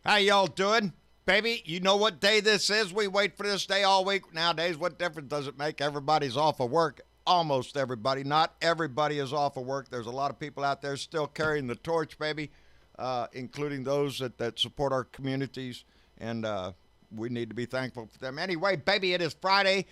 How y'all doing? Baby, you know what day this is? We wait for this day all week. Nowadays, what difference does it make? Everybody's off of work. Almost everybody. Not everybody is off of work. There's a lot of people out there still carrying the torch, baby, including those that support our communities. And we need to be thankful for them. Anyway, baby, it is Friday.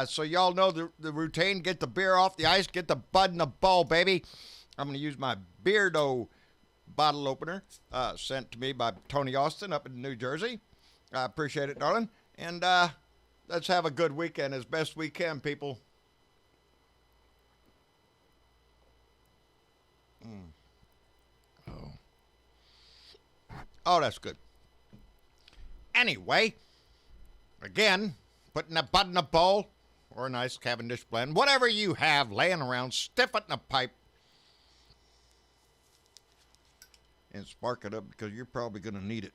So y'all know the routine. Get the beer off the ice. Get the bud in the bowl, baby. I'm going to use my Beardo bottle opener sent to me by Tony Austin up in New Jersey. I appreciate it, darling. And let's have a good weekend as best we can, people. Oh, that's good. Anyway, again, putting a bud in a bowl or a nice Cavendish blend, whatever you have laying around, stiff it in a pipe and spark it up because you're probably going to need it.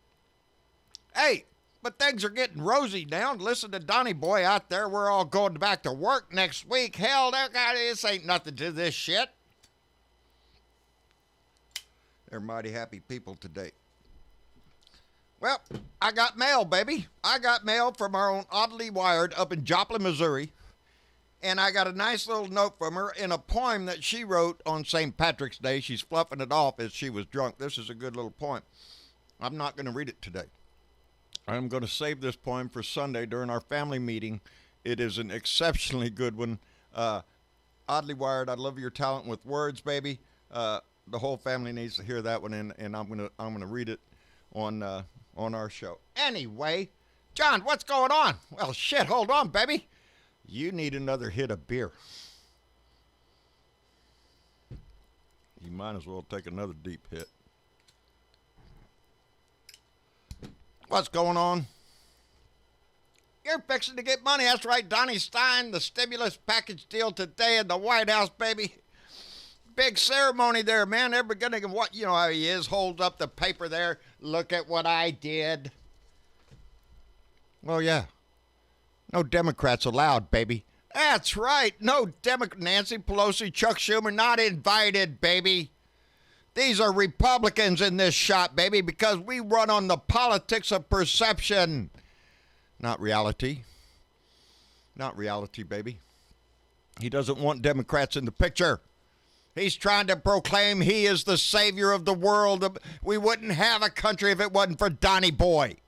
Hey, but things are getting rosy now. Listen to Donnie Boy out there. We're all going back to work next week. Hell, this ain't nothing to this shit. They're mighty happy people today. Well, I got mail, baby. I got mail from our own Oddly Wired up in Joplin, Missouri. And I got a nice little note from her in a poem that she wrote on St. Patrick's Day. She's fluffing it off as she was drunk. This is a good little poem. I'm not going to read it today. I'm going to save this poem for Sunday during our family meeting. It is an exceptionally good one. Oddly Wired, I love your talent with words, baby. The whole family needs to hear that one, and I'm gonna read it on our show. Anyway, John, what's going on? Well, shit, hold on, baby. You need another hit of beer. You might as well take another deep hit. What's going on? You're fixing to get money. That's right, Donnie Stein, the stimulus package deal today in the White House, baby. Big ceremony there, man. Everybody, what, you know how he is, holds up the paper there. Look at what I did. Well, yeah. No Democrats allowed, baby. That's right. No Nancy Pelosi, Chuck Schumer, not invited, baby. These are Republicans in this shop, baby, because we run on the politics of perception. Not reality. Not reality, baby. He doesn't want Democrats in the picture. He's trying to proclaim he is the savior of the world. We wouldn't have a country if it wasn't for Donnie Boy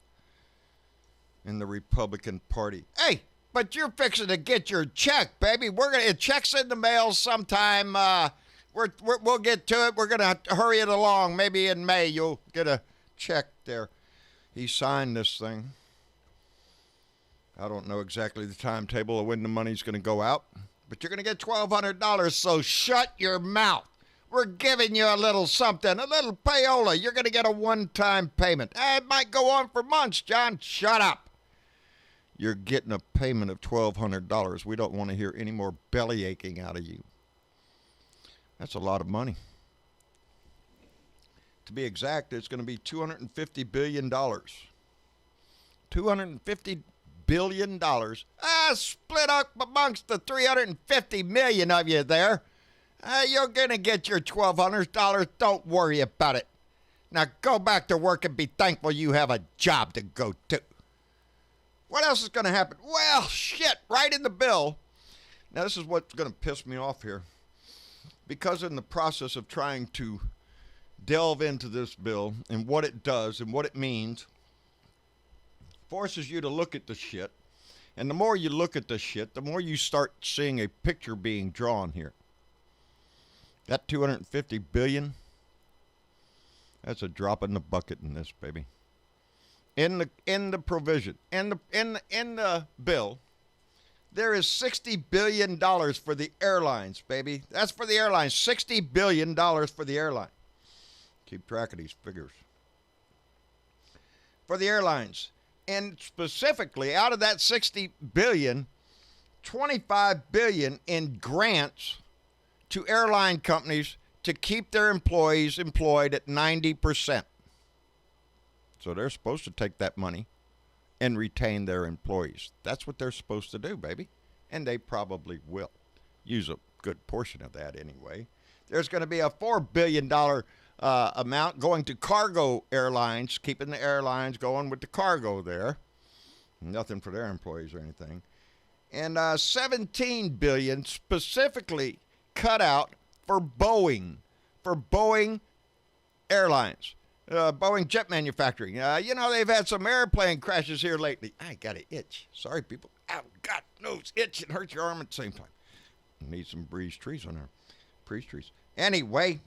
in the Republican Party. Hey, but you're fixing to get your check, baby. Check's in the mail sometime. We'll get to it. We're gonna hurry it along. Maybe in May you'll get a check there. He signed this thing. I don't know exactly the timetable of when the money's gonna go out, but you're gonna get $1,200. So shut your mouth. We're giving you a little something, a little payola. You're gonna get a one-time payment. It might go on for months, John. Shut up. You're getting a payment of $1,200. We don't want to hear any more belly aching out of you. That's a lot of money. To be exact, it's going to be $250 billion. $250 billion. Split up amongst the 350 million of you there. You're going to get your $1,200. Don't worry about it. Now go back to work and be thankful you have a job to go to. What else is going to happen? Well, shit, right in the bill. Now, this is what's going to piss me off here. Because in the process of trying to delve into this bill and what it does and what it means, forces you to look at the shit. And the more you look at the shit, the more you start seeing a picture being drawn here. That $250 billion, that's a drop in the bucket in this, baby. In the provision, in the bill, there is $60 billion for the airlines, baby. That's for the airlines. $60 billion for the airline. Keep track of these figures. For the airlines. And specifically, out of that $60 billion, $25 billion in grants to airline companies to keep their employees employed at 90%. So they're supposed to take that money and retain their employees. That's what they're supposed to do, baby. And they probably will. Use a good portion of that anyway. There's going to be a $4 billion amount going to cargo airlines, keeping the airlines going with the cargo there. Nothing for their employees or anything. And $17 billion specifically cut out for Boeing Airlines, Boeing jet manufacturing. They've had some airplane crashes here lately. I got an itch. Sorry, people. Ow, God knows, itch and hurt your arm at the same time. Need some breeze trees on there. Breeze trees. Anyway,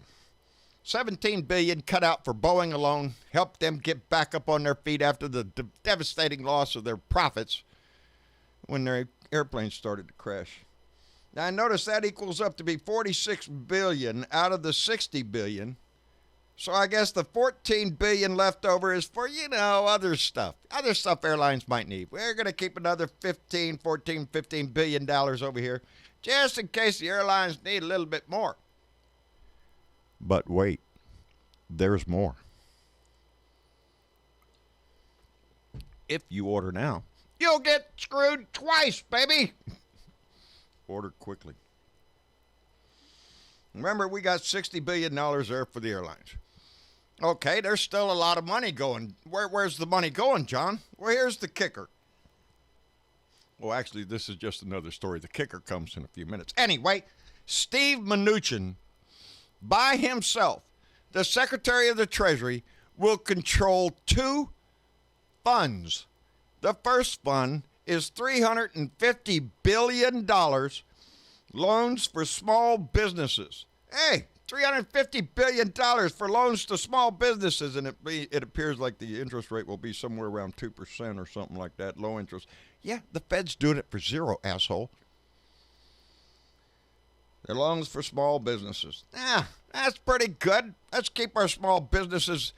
$17 billion cut out for Boeing alone. Helped them get back up on their feet after the devastating loss of their profits when their airplanes started to crash. Now, I notice that equals up to be $46 billion out of the $60 billion. So I guess the $14 billion left over is for, other stuff. Other stuff airlines might need. We're going to keep another $15 billion over here just in case the airlines need a little bit more. But wait, there's more. If you order now, you'll get screwed twice, baby. Order quickly. Remember, we got $60 billion there for the airlines. Okay, there's still a lot of money going. Where's the money going, John? Well, here's the kicker. Well, actually, this is just another story. The kicker comes in a few minutes. Anyway, Steve Mnuchin, by himself, the Secretary of the Treasury, will control two funds. The first fund is $350 billion loans for small businesses. Hey, $350 billion for loans to small businesses, and it appears like the interest rate will be somewhere around 2% or something like that, low interest. Yeah, the Fed's doing it for zero, asshole. They're loans for small businesses. That's pretty good. Let's keep our small businesses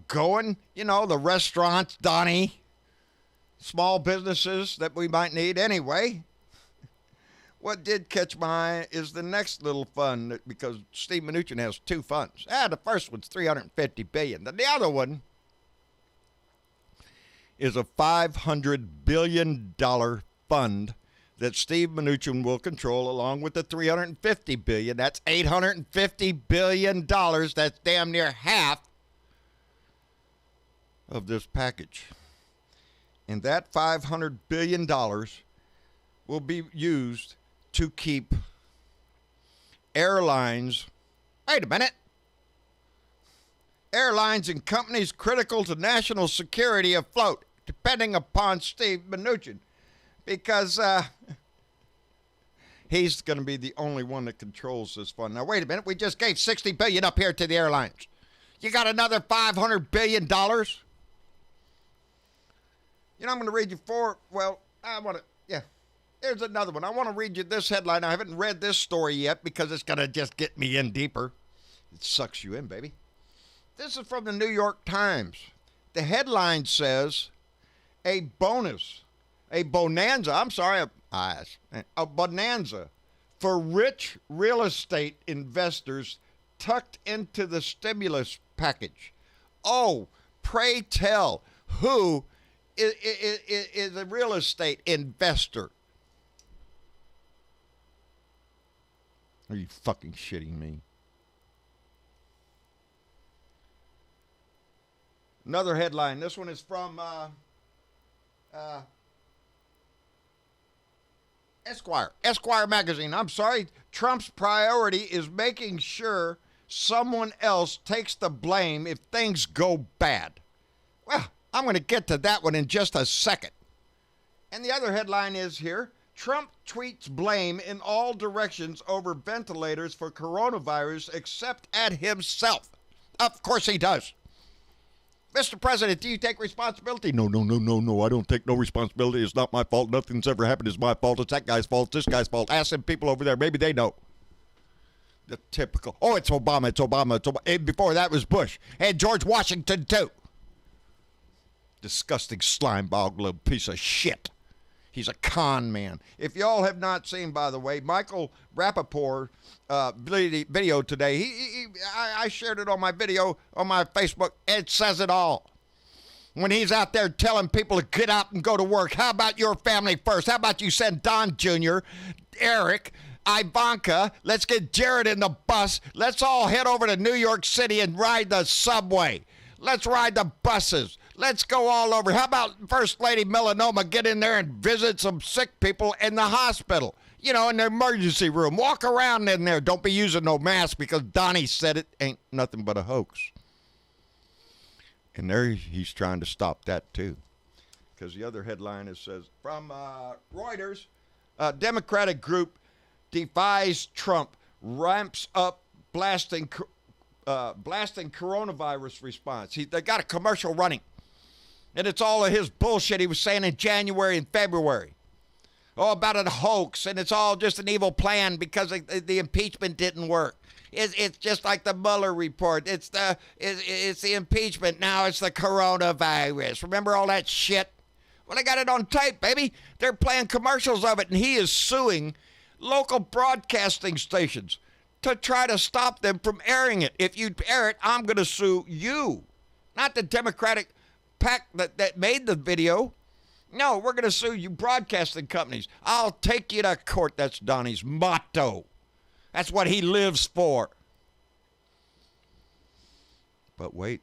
going. The restaurants, Donnie. Small businesses that we might need anyway. What did catch my eye is the next little fund, because Steve Mnuchin has two funds. The first one's $350 billion. The other one is a $500 billion fund that Steve Mnuchin will control along with the $350 billion. That's $850 billion. That's damn near half of this package. And that $500 billion will be used to keep airlines, wait a minute, airlines and companies critical to national security afloat, depending upon Steve Mnuchin, because he's going to be the only one that controls this fund. Now, wait a minute, we just gave $60 billion up here to the airlines. You got another $500 billion? I'm going to read you here's another one. I want to read you this headline. I haven't read this story yet because it's going to just get me in deeper. It sucks you in, baby. This is from the New York Times. The headline says, a bonanza for rich real estate investors tucked into the stimulus package. Oh, pray tell, who is a real estate investor? Are you fucking shitting me? Another headline. This one is from Esquire magazine. I'm sorry. Trump's priority is making sure someone else takes the blame if things go bad. Well, I'm going to get to that one in just a second. And the other headline is here. Trump tweets blame in all directions over ventilators for coronavirus except at himself. Of course he does. Mr. President, do you take responsibility? No, I don't take no responsibility. It's not my fault. Nothing's ever happened. It's my fault. It's that guy's fault. It's this guy's fault. Ask them people over there. Maybe they know. The typical, it's Obama. And before that was Bush. And George Washington, too. Disgusting slimeball little piece of shit. He's a con man. If y'all have not seen, by the way, Michael Rappaport video today, I shared it on my video on my Facebook. It says it all. When he's out there telling people to get out and go to work, how about your family first? How about you send Don Jr., Eric, Ivanka. Let's get Jared in the bus. Let's all head over to New York City and ride the subway. Let's ride the buses. Let's go all over. How about First Lady Melanoma get in there and visit some sick people in the hospital? You know, in the emergency room. Walk around in there. Don't be using no mask because Donnie said it ain't nothing but a hoax. And there he's trying to stop that too. Because the other headline says, from Reuters, Democratic group defies Trump, ramps up blasting coronavirus response. They got a commercial running. And it's all of his bullshit he was saying in January and February. Oh, about a hoax, and it's all just an evil plan because the impeachment didn't work. It's just like the Mueller report. It's the impeachment. Now it's the coronavirus. Remember all that shit? Well, I got it on tape, baby. They're playing commercials of it, and he is suing local broadcasting stations to try to stop them from airing it. If you air it, I'm going to sue you, not the Democratic pack that made the video. No, we're going to sue you broadcasting companies. I'll take you to court. That's Donnie's motto. That's what he lives for. But wait,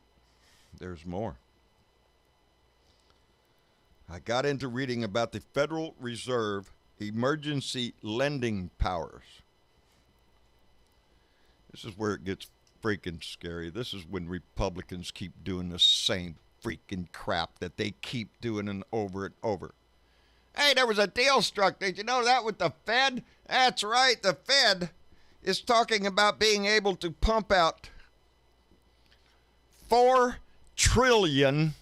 there's more. I got into reading about the Federal Reserve emergency lending powers. This is where it gets freaking scary. This is when Republicans keep doing the same freaking crap that they keep doing and over. Hey, there was a deal struck. Did you know that with the Fed? That's right. The Fed is talking about being able to pump out $4 trillion.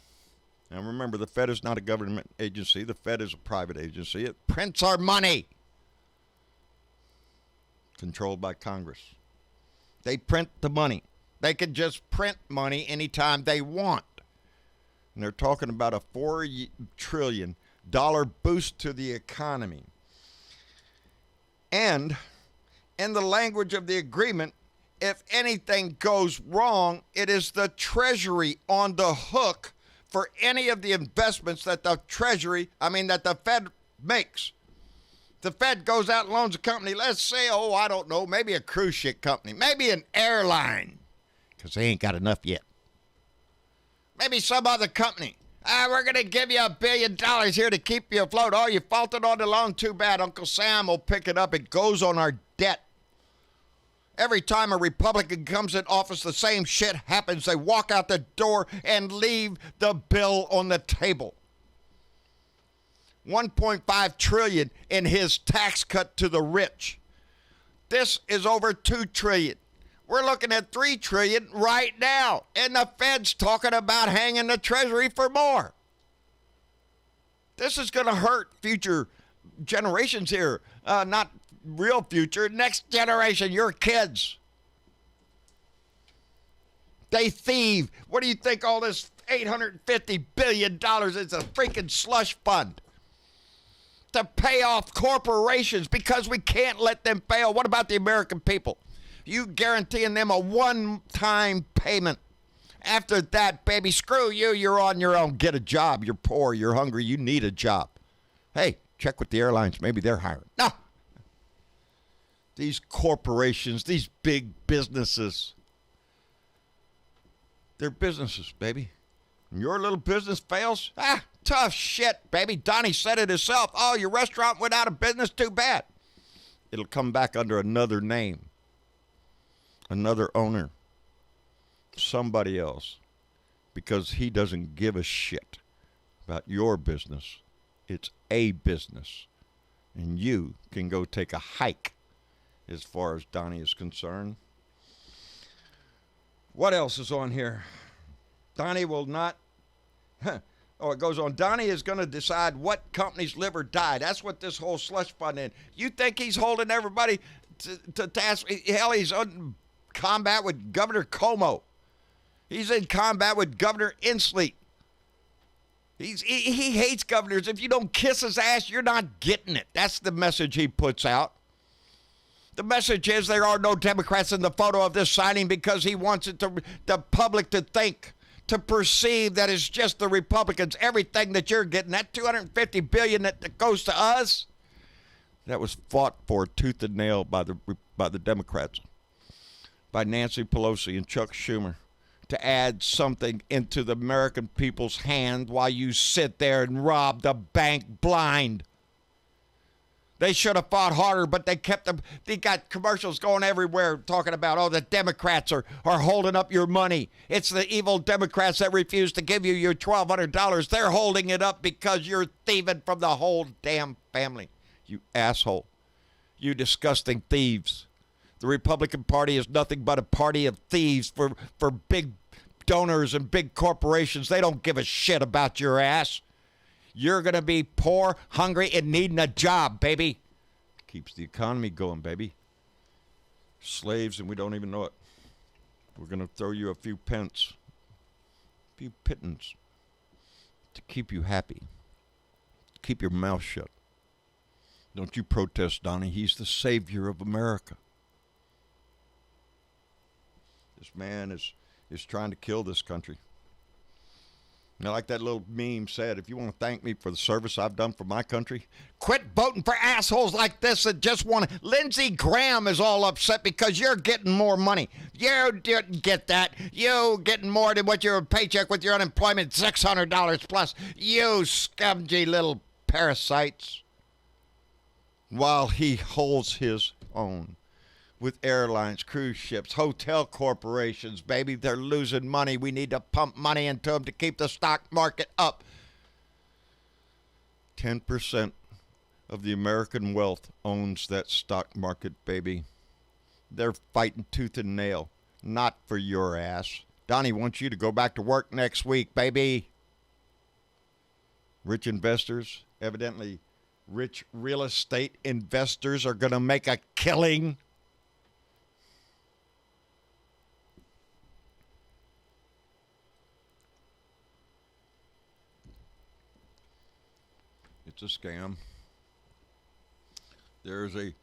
Now remember, the Fed is not a government agency. The Fed is a private agency. It prints our money. Controlled by Congress. They print the money. They can just print money anytime they want. And they're talking about a $4 trillion boost to the economy. And in the language of the agreement, if anything goes wrong, it is the Treasury on the hook for any of the investments that the Fed makes. The Fed goes out and loans a company, let's say, I don't know, maybe a cruise ship company, maybe an airline, because they ain't got enough yet. Maybe some other company. We're going to give you $1 billion here to keep you afloat. Oh, you faulted on the loan? Too bad. Uncle Sam will pick it up. It goes on our debt. Every time a Republican comes in office, the same shit happens. They walk out the door and leave the bill on the table. $1.5 trillion in his tax cut to the rich. This is over $2 trillion. We're looking at $3 trillion right now, and the Fed's talking about hanging the Treasury for more. This is going to hurt future generations here. Not real future, next generation, your kids. They thieve. What do you think all this $850 billion is? A freaking slush fund to pay off corporations because we can't let them fail. What about the American people? You guaranteeing them a one-time payment. After that, baby, screw you. You're on your own. Get a job. You're poor. You're hungry. You need a job. Hey, check with the airlines. Maybe they're hiring. No. These corporations, these big businesses, they're businesses, baby. And your little business fails? Tough shit, baby. Donnie said it himself. Oh, your restaurant went out of business? Too bad. It'll come back under another name. Another owner, somebody else, because he doesn't give a shit about your business. It's a business, and you can go take a hike as far as Donnie is concerned. What else is on here? Donnie will not... it goes on. Donnie is going to decide what companies live or die. That's what this whole slush fund is. You think he's holding everybody to task? Hell, he's on combat with Governor Cuomo. He's in combat with Governor Inslee. He hates governors. If you don't kiss his ass, you're not getting it. That's the message he puts out. The message is there are no Democrats in the photo of this signing because he wants it the public to think, to perceive that it's just the Republicans. Everything that you're getting, that $250 billion that goes to us, that was fought for tooth and nail by the Democrats, by Nancy Pelosi and Chuck Schumer, to add something into the American people's hand while you sit there and rob the bank blind. They should have fought harder, but they kept them. They got commercials going everywhere talking about, oh, the Democrats are holding up your money. It's the evil Democrats that refuse to give you your $1,200. They're holding it up because you're thieving from the whole damn family. You asshole. You disgusting thieves. The Republican Party is nothing but a party of thieves for big donors and big corporations. They don't give a shit about your ass. You're going to be poor, hungry, and needing a job, baby. Keeps the economy going, baby. Slaves, and we don't even know it. We're going to throw you a few pence, a few pittance, to keep you happy. Keep your mouth shut. Don't you protest, Donnie. He's the savior of America. This man is trying to kill this country. Now, like that little meme said, if you want to thank me for the service I've done for my country, quit voting for assholes like this that just want to. Lindsey Graham is all upset because you're getting more money. You didn't get that. You getting more than what your paycheck with your unemployment, $600 plus. You scummy little parasites. While he holds his own with airlines, cruise ships, hotel corporations, baby. They're losing money. We need to pump money into them to keep the stock market up. 10% of the American wealth owns that stock market, baby. They're fighting tooth and nail, not for your ass. Donnie wants you to go back to work next week, baby. Rich investors, evidently rich real estate investors, are going to make a killing. It's a scam. There's a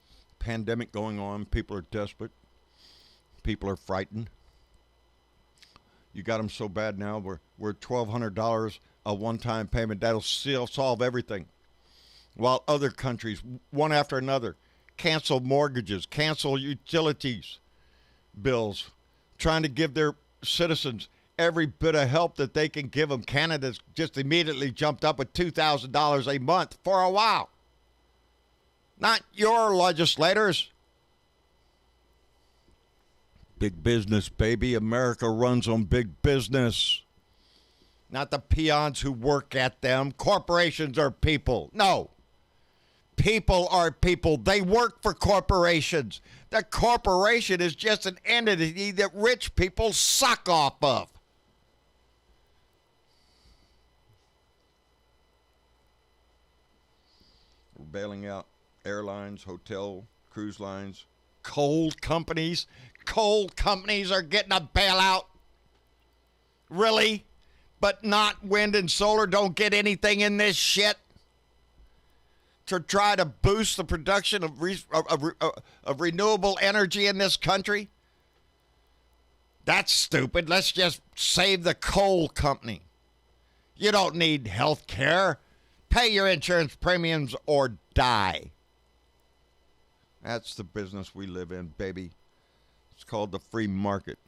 pandemic going on. People are desperate. People are frightened. You got them so bad now, we're $1,200 a one-time payment. That'll still solve everything. While other countries, one after another, cancel mortgages, cancel utilities bills, trying to give their citizens every bit of help that they can give them. Canada's just immediately jumped up with $2,000 a month for a while. Not your legislators. Big business, baby. America runs on big business. Not the peons who work at them. Corporations are people. No. People are people. They work for corporations. The corporation is just an entity that rich people suck off of. We're bailing out airlines, hotel, cruise lines, coal companies. Coal companies are getting a bailout. Really? But not wind and solar don't get anything in this shit? To try to boost the production of renewable energy in this country? That's stupid. Let's just save the coal company. You don't need health care. Pay your insurance premiums or die. That's the business we live in, baby. It's called the free market.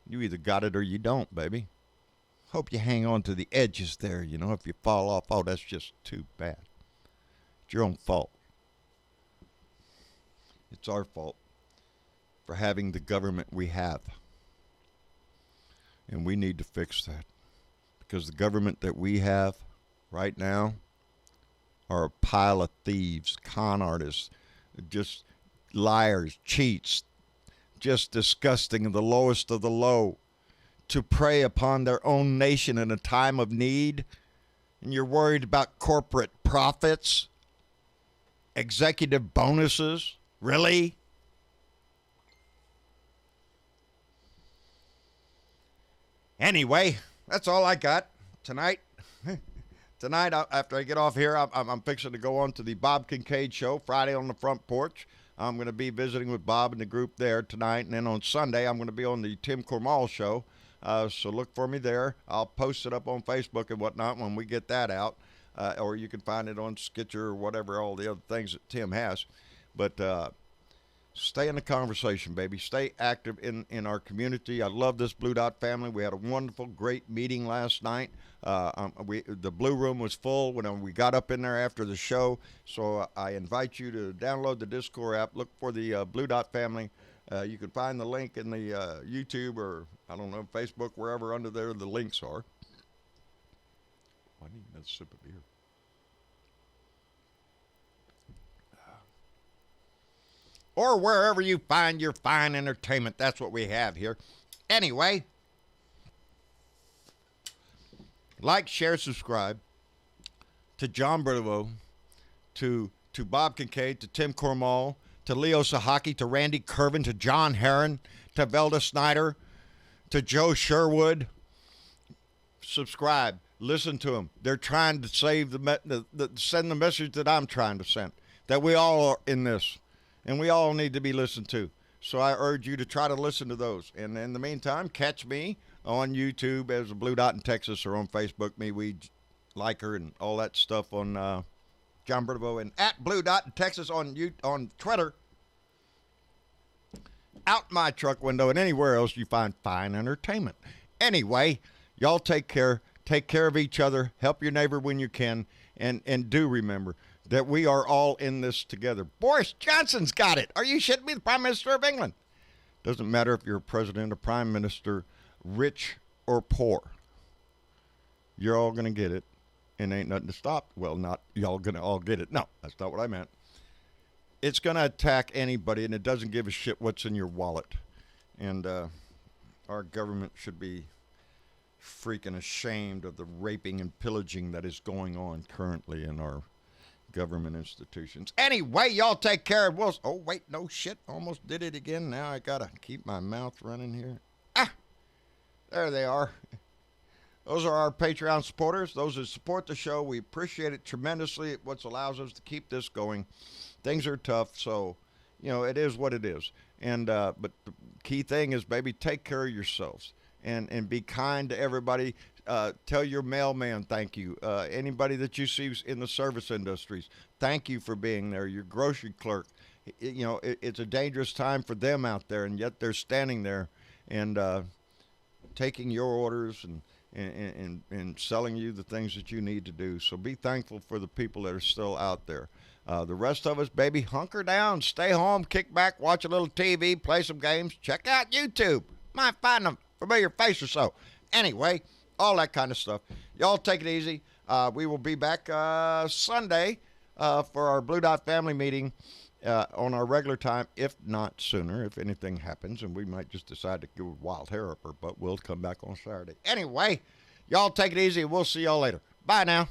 You either got it or you don't, baby. Hope you hang on to the edges there, you know. If you fall off, oh, that's just too bad. It's your own fault. It's our fault for having the government we have. And we need to fix that. Because the government that we have right now are a pile of thieves, con artists, just liars, cheats, just disgusting, and the lowest of the low, to prey upon their own nation in a time of need. And you're worried about corporate profits, executive bonuses. Really? Anyway, that's all I got tonight. Tonight, after I get off here, I'm fixing to go on to the Bob Kincaid Show, Friday on the Front Porch. I'm going to be visiting with Bob and the group there tonight. And then on Sunday, I'm going to be on the Tim Cormal Show. So look for me there. I'll post it up on Facebook and whatnot when we get that out. or you can find it on Skitcher or whatever, all the other things that Tim has. But stay in the conversation, baby. Stay active in our community. I love this Blue Dot family. We had a wonderful, great meeting last night. The Blue Room was full when we got up in there after the show. So I invite you to download the Discord app. Look for the Blue Dot family. You can find the link in the YouTube or, I don't know, Facebook, wherever under there the links are. I need another sip of beer. Or wherever you find your fine entertainment. That's what we have here. Anyway, like, share, subscribe to John Brillo, to Bob Kincaid, to Tim Cormall, to Leo Sahaki, to Randy Kervin, to John Herron, to Velda Snyder, to Joe Sherwood. Subscribe. Listen to them. They're trying to save send the message that I'm trying to send, that we all are in this. And we all need to be listened to. So I urge you to try to listen to those. And in the meantime, catch me on YouTube as a Blue Dot in Texas, or on Facebook, Liker and all that stuff on John Bertabo, and at Blue Dot in Texas on Twitter. Out my truck window and anywhere else you find fine entertainment. Anyway, y'all take care. Take care of each other. Help your neighbor when you can. And do remember that we are all in this together. Boris Johnson's got it. Are you shitting me? The Prime Minister of England. Doesn't matter if you're a president or prime minister, rich or poor. You're all going to get it, and ain't nothing to stop. Well, not y'all going to all get it. No, that's not what I meant. It's going to attack anybody, and it doesn't give a shit what's in your wallet. And our government should be freaking ashamed of the raping and pillaging that is going on currently in our government institutions. Anyway, y'all take care of Wilson. Oh, wait, no shit. Almost did it again. Now I got to keep my mouth running here. There they are. Those are our Patreon supporters. Those that support the show. We appreciate it tremendously. It's what allows us to keep this going. Things are tough, so, it is what it is. And but the key thing is, baby, take care of yourselves. And be kind to everybody. Tell your mailman thank you. Anybody that you see in the service industries, thank you for being there. Your grocery clerk, it's a dangerous time for them out there, and yet they're standing there and taking your orders and selling you the things that you need to do. So be thankful for the people that are still out there. The rest of us, baby, hunker down, stay home, kick back, watch a little TV, play some games, check out YouTube. Might find a familiar face or so. Anyway, all that kind of stuff. Y'all take it easy. We will be back Sunday for our Blue Dot family meeting on our regular time, if not sooner, if anything happens. And we might just decide to go wild hair upper, but we'll come back on Saturday. Anyway, y'all take it easy. We'll see y'all later. Bye now.